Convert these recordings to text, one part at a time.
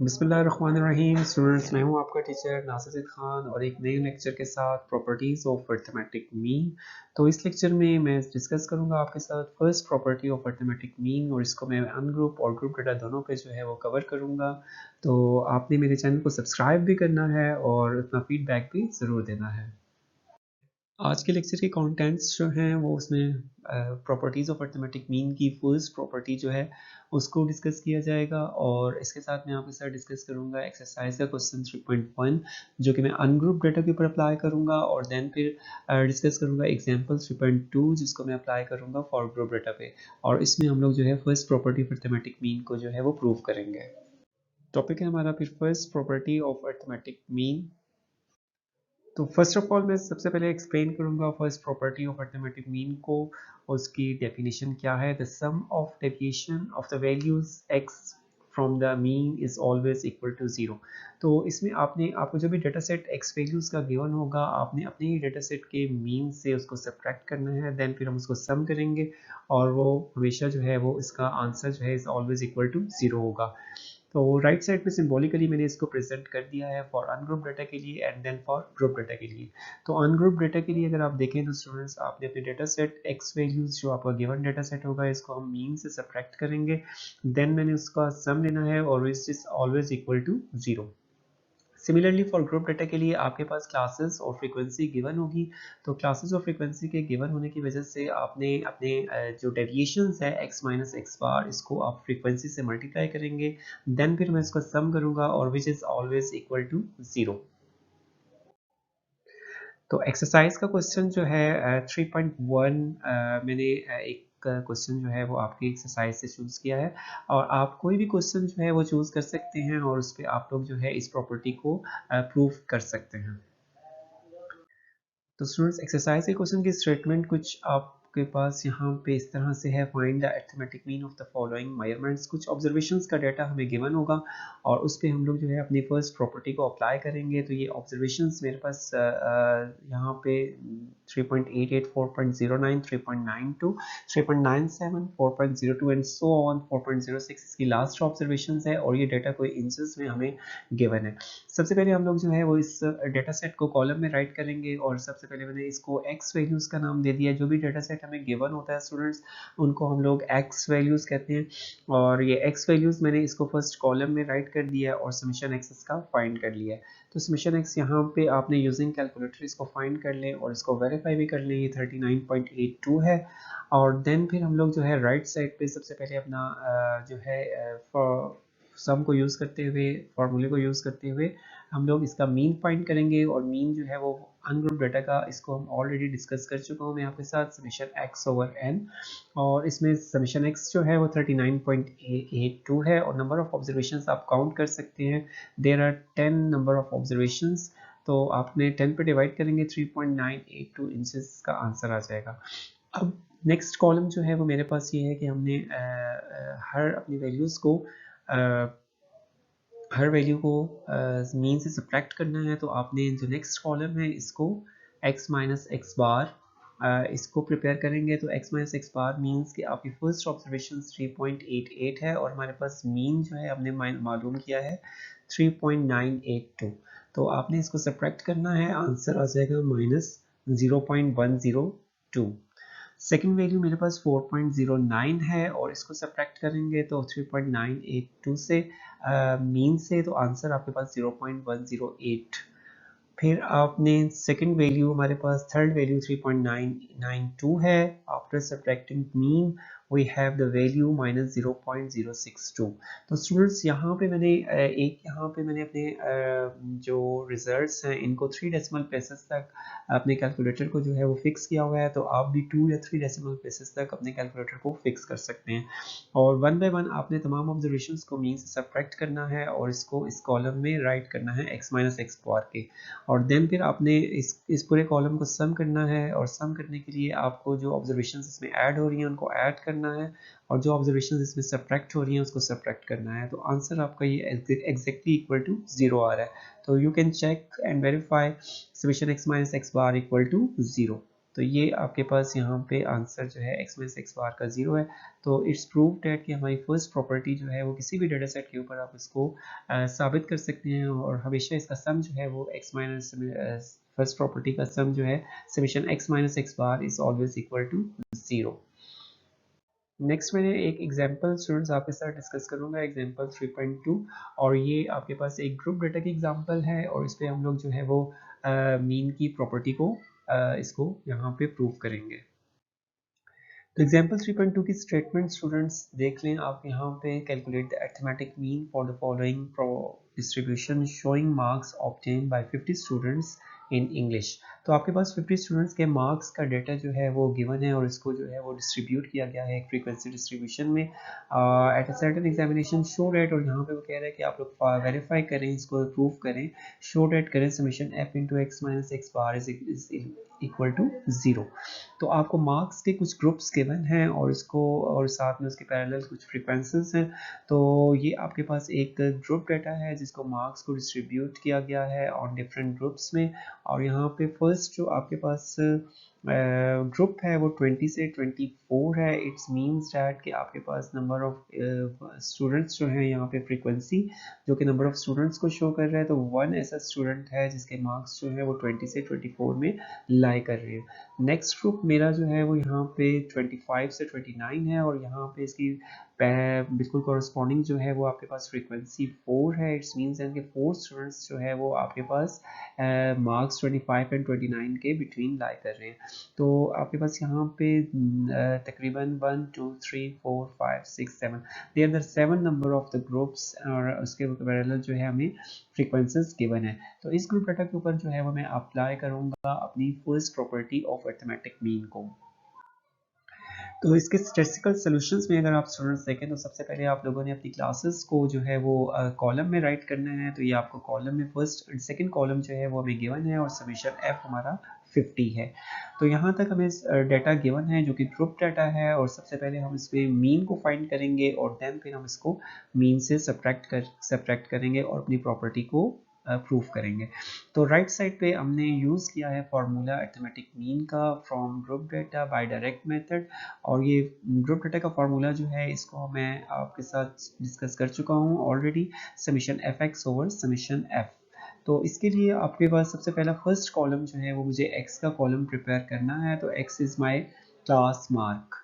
बिस्मिल्लाहिर्रहमानिर्रहीम। स्टूडेंट्स, मैं हूं आपका टीचर नासिर खान और एक नए लेक्चर के साथ प्रॉपर्टीज़ ऑफ अर्थमेटिक मीन। तो इस लेक्चर में मैं डिस्कस करूंगा आपके साथ first property of arithmetic mean और इसको मैं अनग्रुप और ग्रुप डेटा दोनों पे जो है वो कवर करूंगा। तो आपने मेरे चैनल को सब्सक्राइब भी करना है और अपना फीडबैक भी ज़रूर देना है। आज के लेक्चर के कंटेंट्स जो हैं वो उसमें प्रॉपर्टीज़ ऑफ अर्थमेटिक मीन की फर्स्ट प्रॉपर्टी जो है उसको डिस्कस किया जाएगा और इसके साथ मैं आपके साथ डिस्कस करूंगा एक्सरसाइज का क्वेश्चन 3.1 जो कि मैं अनग्रुप डेटा के ऊपर अप्लाई करूंगा और देन फिर डिस्कस करूंगा एग्जांपल 3.2 जिसको मैं अप्लाई करूंगा फॉर ग्रुप डेटा पे। और इसमें हम लोग जो है first property of arithmetic mean को जो है वो प्रूव करेंगे। टॉपिक है हमारा फिर first property of arithmetic mean. तो फर्स्ट ऑफ ऑल मैं सबसे पहले एक्सप्लेन करूंगा first property of arithmetic mean को। उसकी डेफिनेशन क्या है? The sum of deviation of the values x from the mean is always equal to 0। तो इसमें आपको जो भी डेटा सेट x वैल्यूज का गिवन होगा आपने अपने ही डेटा सेट के मीन से उसको सब्ट्रैक्ट करना है, देन फिर हम उसको सम करेंगे और वो हमेशा जो है वो इसका आंसर जो है इज ऑलवेज इक्वल टू 0 होगा। तो राइट साइड पे सिंबॉलिकली मैंने इसको प्रेजेंट कर दिया है फॉर अनग्रुप डेटा के लिए and then for group data के लिए। तो अनग्रुप डेटा के लिए अगर आप देखें तो स्टूडेंट्स आपने अपने डेटा सेट एक्स वैल्यूज जो आपका गिवन डेटा सेट होगा इसको हम मीन से सब्ट्रैक्ट करेंगे, देन मैंने उसका सम लेना है और which is always equal to 0। Similarly for group data के लिए आपके पास क्लासेस और फ्रीक्वेंसी गिवन होगी। तो क्लासेस और फ्रीक्वेंसी के गिवन होने की वजह से आपने अपने जो डेविएशंस है x माइनस एक्स बार इसको आप फ्रीक्वेंसी से मल्टीप्लाई करेंगे, देन फिर मैं इसको सम करूंगा और which is always equal to 0। तो एक्सरसाइज का क्वेश्चन जो है 3.1 मैंने एक क्वेश्चन जो है वो आपकी एक्सरसाइज से चूज किया है और आप कोई भी क्वेश्चन जो है वो चूज कर सकते हैं और उस पर आप लोग जो है इस प्रॉपर्टी को प्रूव कर सकते हैं। तो स्टूडेंट्स एक्सरसाइज के क्वेश्चन की स्टेटमेंट कुछ आपके पास यहाँ पे इस तरह से है। Find the arithmetic mean of the following measurements. कुछ ऑब्जर्वेशंस का डाटा हमें गिवन होगा और उस पे हम लोग जो है अपनी फर्स्ट प्रॉपर्टी को अप्लाई करेंगे। तो ये ऑब्जर्वेशंस मेरे पास यहाँ पे 3.88 4.09 3.92 3.97 4.02 एंड सो ऑन 4.06 इसकी लास्ट ऑब्जर्वेशंस है और ये डाटा कोई इंचेस में हमें गिवन है। सबसे पहले हम लोग जो है वो इस डेटा सेट को कॉलम में राइट करेंगे और सबसे पहले मैंने इसको x वैल्यूज का नाम दे दिया। जो भी डेटा सेट हमें गिवन होता है स्टूडेंट्स उनको हम लोग x वैल्यूज कहते हैं और ये x वैल्यूज मैंने इसको फर्स्ट कॉलम में राइट कर दिया और समेशन x इसका फाइंड कर लिया है। तो समेशन x यहाँ पे आपने यूजिंग कैलकुलेटर इसको फाइंड कर लें और इसको वेरीफाई भी कर लें। ये 39.82 है और देन फिर हम लोग जो है राइट साइड पे सबसे पहले अपना जो है सम को यूज़ करते हुए फॉर्मूले को यूज़ करते हुए हम लोग इसका मीन फाइंड करेंगे और मीन जो है वो अनग्रुप डाटा का इसको हम ऑलरेडी डिस्कस कर चुका हूँ मैं आपके साथ समेशन x ओवर n और इसमें समेशन x जो है वो 39.82 है और नंबर ऑफ ऑब्जर्वेशंस आप काउंट कर सकते हैं। There are 10 number of observations. तो आपने 10 पे डिवाइड करेंगे 3.982 इंचेस का आंसर आ जाएगा। अब नेक्स्ट कॉलम जो है वो मेरे पास ये है कि हमने हर अपनी वैल्यूज़ को हर वैल्यू को मीन से सब्ट्रैक्ट करना है। तो आपने जो नेक्स्ट कॉलम है इसको x माइनस एक्स बार इसको प्रिपेयर करेंगे। तो x माइनस एक्स बार मीन्स कि आपकी फर्स्ट ऑब्जर्वेशन 3.88 है और हमारे पास मीन जो है हमने मालूम किया है 3.982। तो आपने इसको सब्ट्रैक्ट करना है, आंसर आ जाएगा माइनस 0.102। सेकेंड वैल्यू मेरे पास 4.09 है और इसको सब्ट्रैक्ट करेंगे तो 3.982 से मीन से तो आंसर आपके पास 0.108। फिर आपने सेकंड वैल्यू हमारे पास थर्ड वैल्यू 3.992 है। After subtracting mean we have the value minus 0.062। तो स्टूडेंट्स यहाँ पे मैंने अपने जो रिजल्ट्स हैं इनको 3 डेसिमल प्लेसेस तक अपने कैलकुलेटर को जो है वो फिक्स किया हुआ है। तो आप भी 2 या 3 डेसिमल प्लेसेस तक अपने कैलकुलेटर को फिक्स कर सकते हैं और वन बाय वन आपने तमाम ऑब्जर्वेशंस को मीन से सब्ट्रैक्ट करना है और इसको इस कॉलम में राइट करना है x माइनस एक्स बार के और देन फिर आपने इस पूरे कॉलम को सम करना है और सम करने के लिए आपको जो ऑब्जर्वेशंस इसमें ऐड हो रही हैं उनको ऐड करना है और जो ऑब्जर्वेशंस इसमें सब्ट्रैक्ट हो रही हैं उसको सब्ट्रैक्ट करना है। तो आंसर आपका ये एग्जैक्टली इक्वल टू 0 आ रहा है। तो you can check and verify summation x minus X bar equal to 0। तो ये आपके पास यहाँ पे आंसर जो है x माइनस एक्स बार का 0 है। तो इट्स प्रूव डेट कि हमारी फर्स्ट प्रॉपर्टी जो है वो किसी भी डेटा सेट के ऊपर आप इसको साबित कर सकते हैं, और हमेशा इसका सम जो है वो x माइनस फर्स्ट प्रॉपर्टी का सम जो है summation x minus X bar is always equal to 0। Next मैंने एक एग्जांपल स्टूडेंट्स आपके साथ डिस्कस करूंगा, एग्जांपल 3.2, और ये आपके पास एक ग्रुप डेटा की एग्जांपल है, और इस पे हम लोग जो है वो मीन की प्रॉपर्टी को इसको यहाँ पे प्रूव करेंगे। तो एग्जांपल 3.2 की स्टेटमेंट स्टूडेंट्स देख लें आप यहाँ पे, calculate the arithmetic mean for the following distribution showing marks obtain bye 50 students in English. तो आपके पास 50 स्टूडेंट्स के मार्क्स का डेटा जो है वो गिवन है, और इसको जो है वो डिस्ट्रीब्यूट किया गया है एक फ्रीक्वेंसी डिस्ट्रीब्यूशन में at a certain examination show that, और यहाँ पे वो कह रहा है कि आप लोग वेरीफाई करें, इसको प्रूव करें, शो डेट करें summation f into X minus X bar is equal to 0। तो आपको मार्क्स के कुछ ग्रुप्स गिवन हैं, और इसको और साथ में उसके पैरेलल कुछ फ्रीक्वेंसीज हैं। तो ये आपके पास एक ग्रुप डेटा है जिसको मार्क्स को डिस्ट्रीब्यूट किया गया है ऑन डिफरेंट ग्रुप्स में, और यहाँ पे फर्स्ट जो आपके पास ग्रुप है वो 20 से 24 है। इट्स मींस डैट कि आपके पास नंबर ऑफ स्टूडेंट्स जो हैं यहाँ पे फ्रीक्वेंसी जो कि नंबर ऑफ स्टूडेंट्स को शो कर रहा है, तो वन ऐसा स्टूडेंट है जिसके मार्क्स जो है वो 20 से 24 में लाई कर रहे हैं। नेक्स्ट ग्रुप मेरा जो है वो यहाँ पे 25 से 29 है, और यहाँ पे इसकी बिल्कुल कॉरस्पॉन्डिंग जो है वो आपके पास फ्रीक्वेंसी 4 है। इट्स मीन्स कि 4 स्टूडेंट्स जो है वो आपके पास मार्क्स 25 एंड 29 के बिटवीन लाई कर रहे हैं। तो आपके पास यहाँ पे तकरीबन 1 2 3 4 5 6 7 they are the 7 number of the groups, और उसके पैरेलल जो है हमें फ्रीक्वेंसीज गिवन है। तो इस ग्रुप डाटा के ऊपर जो है वो मैं अप्लाई करूँगा अपनी first property of arithmetic mean को। तो इसके स्टैटिस्टिकल सॉल्यूशंस में अगर आप स्टूडेंट्स देखें तो सबसे पहले आप लोगों ने अपनी क्लासेस को जो है वो कॉलम में राइट करना है। तो ये आपको कॉलम में फर्स्ट एंड सेकंड कॉलम जो है वो हमें गिवन है, और समेशन f हमारा 50 है। तो यहाँ तक हमें डाटा गिवन है जो कि ग्रुप डाटा है, और सबसे पहले हम इसमें मीन को फाइंड करेंगे, और देन फिर हम इसको मीन से सब्ट्रैक्ट करेंगे और अपनी प्रॉपर्टी को प्रूफ करेंगे। तो राइट साइड पे हमने यूज़ किया है फॉर्मूला अरिथमेटिक मीन का from group data bye direct method, और ये ग्रुप डेटा का फार्मूला जो है इसको मैं आपके साथ डिस्कस कर चुका हूँ already, summation F x over summation F. तो इसके लिए आपके पास सबसे पहला फर्स्ट कॉलम जो है वो मुझे x का कॉलम प्रिपेयर करना है। तो x is my class mark,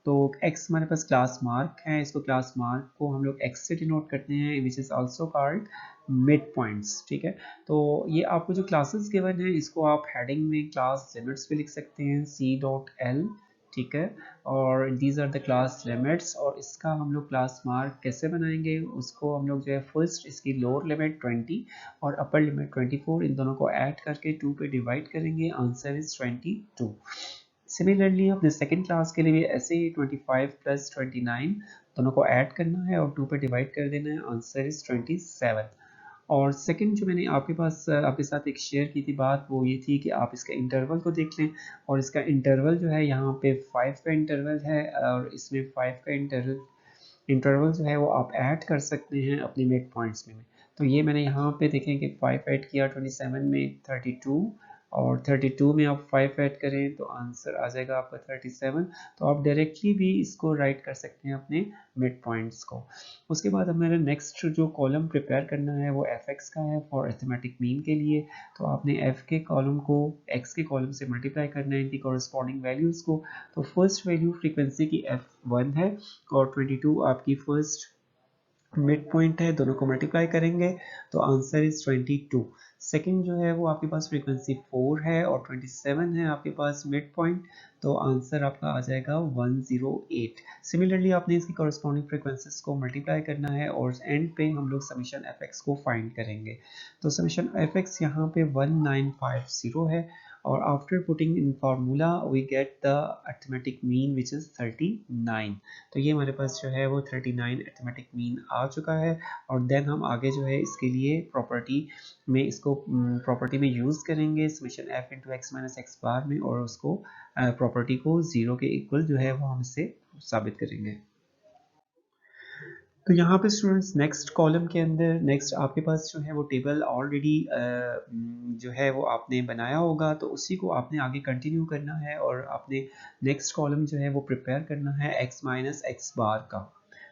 तो x हमारे पास क्लास मार्क है, इसको क्लास मार्क को हम लोग x से डिनोट करते हैं, which is also called mid points. ठीक है, तो ये आपको जो क्लासेस गिवन है इसको आप हेडिंग में क्लास लिमिट्स पे लिख सकते हैं c.l। ठीक है, और these are the class limits, और इसका हम लोग क्लास मार्क कैसे बनाएंगे उसको हम लोग जो है फर्स्ट इसकी लोअर लिमिट 20 और अपर लिमिट 24, इन दोनों को ऐड करके 2 पे डिवाइड करेंगे, आंसर इज 22। सिमिलरली अपने सेकेंड क्लास के लिए भी ऐसे ही 25 प्लस 29 दोनों को ऐड करना है और 2 पे डिवाइड कर देना है, आंसर इज 27। और सेकंड जो मैंने आपके पास आपके साथ एक शेयर की थी बात, वो ये थी कि आप इसका इंटरवल को देख लें, और इसका इंटरवल जो है यहाँ पे 5 का इंटरवल है, और इसमें 5 का इंटरवल जो है वो आप ऐड कर सकते हैं अपनी मिड पॉइंट्स में। तो ये मैंने यहाँ पे देखें कि 5 ऐड किया 27 में 32, और 32 में आप 5 ऐड करें तो आंसर आ जाएगा आपका 37। तो आप डायरेक्टली भी इसको राइट कर सकते हैं अपने मिड पॉइंट्स को। उसके बाद हमारा नेक्स्ट जो कॉलम प्रिपेयर करना है वो एफ एक्स का है फॉर अरिथमेटिक मीन के लिए। तो आपने एफ के कॉलम को एक्स के कॉलम से मल्टीप्लाई करना है इनकी कॉरस्पॉन्डिंग वैल्यूज़ को। तो फर्स्ट वैल्यू फ्रीक्वेंसी की f1 है, और 22 आपकी फर्स्ट मिड पॉइंट है, दोनों को मल्टीप्लाई करेंगे तो आंसर इज 22। सेकंड जो है वो आपके पास फ्रीक्वेंसी 4 है, और 27 है आपके पास मिड पॉइंट, तो आंसर आपका आ जाएगा 108। सिमिलरली आपने इसकी कॉरस्पॉन्डिंग फ्रीक्वेंसीज को मल्टीप्लाई करना है, और एंड पे हम लोग समीशन एफ एक्स को फाइंड करेंगे। तो समीशन एफ एक्स यहाँ पे 1950 है, और after putting in formula we get the arithmetic mean which is 39। तो ये हमारे पास जो है वो 39 अरिथमेटिक मीन आ चुका है, और देन हम आगे जो है इसके लिए प्रॉपर्टी में यूज़ करेंगे summation f into X minus X bar में, और उसको प्रॉपर्टी को 0 के इक्वल जो है वो हम इससे साबित करेंगे। तो यहाँ पे स्टूडेंट्स नेक्स्ट कॉलम के अंदर नेक्स्ट आपके पास जो है वो टेबल ऑलरेडी जो है वो आपने बनाया होगा, तो उसी को आपने आगे कंटिन्यू करना है और आपने नेक्स्ट कॉलम जो है वो प्रिपेयर करना है x माइनस एक्स बार का।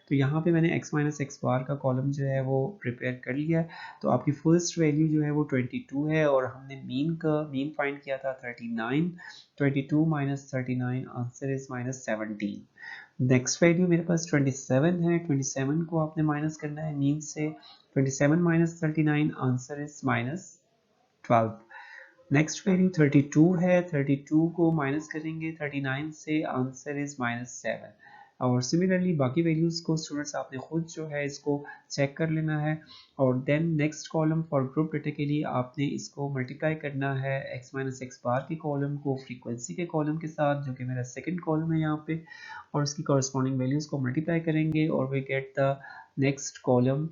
तो यहाँ पे मैंने x माइनस एक्स बार का कॉलम जो है वो प्रिपेयर कर लिया है। तो आपकी फर्स्ट वैल्यू जो है वो 22 है और हमने मीन फाइंड किया था 39। 22 minus 39 answer is -17। Next value मेरे पास 27 है। 27 को आपने माइनस करना है मीन से। 27 minus 39 answer is -12। Next value 32 है। 32 को माइनस करेंगे 39 से, आंसर इज -7। और सिमिलरली बाकी वैल्यूज़ को स्टूडेंट्स आपने खुद जो है इसको चेक कर लेना है। और then next column for group data के लिए आपने इसको मल्टीप्लाई करना है x माइनस एक्स बार के कॉलम को फ्रीक्वेंसी के कॉलम के साथ, जो कि मेरा सेकंड कॉलम है यहाँ पे, और उसकी कॉरस्पॉन्डिंग वैल्यूज़ को मल्टीप्लाई करेंगे और we get the next column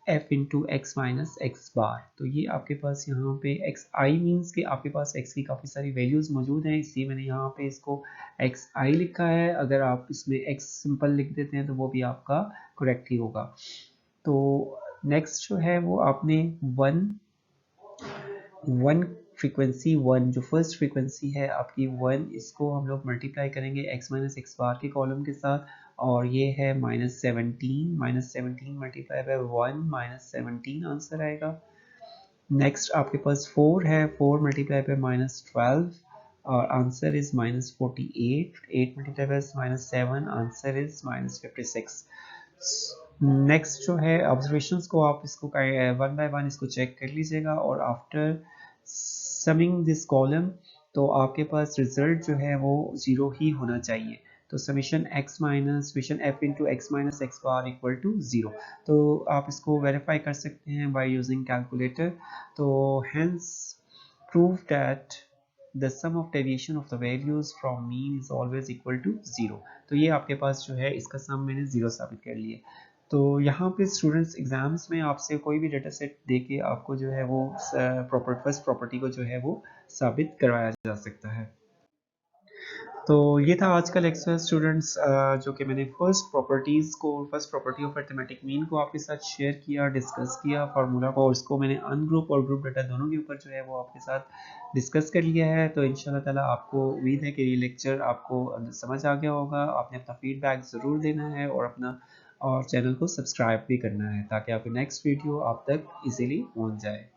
f into X minus X bar. तो ये आपके पास यहाँ पे x i मीन्स कि आपके पास x की काफ़ी सारी वैल्यूज़ मौजूद हैं, इसलिए मैंने यहाँ पे इसको x i लिखा है। अगर आप इसमें x सिंपल लिख देते हैं तो वो भी आपका करेक्ट ही होगा। तो नेक्स्ट जो है वो आपने वन फ्रीक्वेंसी वन, जो फर्स्ट फ्रीक्वेंसी है आपकी वन, इसको हम लोग मल्टीप्लाई करेंगे x माइनस एक्स बार के कॉलम के साथ, और ये है -17। -17 मल्टीप्लाई बाय 1 -17 आंसर आएगा। नेक्स्ट आपके पास 4 है। 4 मल्टीप्लाई बाय -12 और answer is -48। 8 multiply by -7 answer is -56। Next जो है ऑब्जर्वेशंस को आप इसको वन बाय वन इसको चेक कर लीजिएगा, और आफ्टर समिंग दिस कॉलम तो आपके पास रिजल्ट जो है वो 0 ही होना चाहिए। तो summation summation f into X minus X bar equal to 0। तो आप इसको वेरीफाई कर सकते हैं बाय यूजिंग कैलकुलेटर। तो hence prove that the sum of deviation of the values from mean is always equal to 0। तो ये आपके पास जो है इसका सम मैंने 0 साबित कर लिया। तो यहाँ पे स्टूडेंट्स एग्जाम्स में आपसे कोई भी डेटा सेट दे के आपको जो है वो फर्स्ट प्रॉपर्टी को जो है वो साबित करवाया जा सकता है। तो ये था आज का लेक्चर स्टूडेंट्स, जो कि मैंने first property of arithmetic mean को आपके साथ शेयर किया, डिस्कस किया फार्मूला को, और उसको मैंने अनग्रुप और ग्रुप डेटा दोनों के ऊपर जो है वो आपके साथ डिस्कस कर लिया है। तो इंशाल्लाह ताला आपको उम्मीद है कि ये लेक्चर आपको समझ आ गया होगा। आपने अपना फीडबैक ज़रूर देना है और अपना और चैनल को सब्सक्राइब भी करना है ताकि आपकी नेक्स्ट वीडियो आप तक इजीली पहुंच जाए।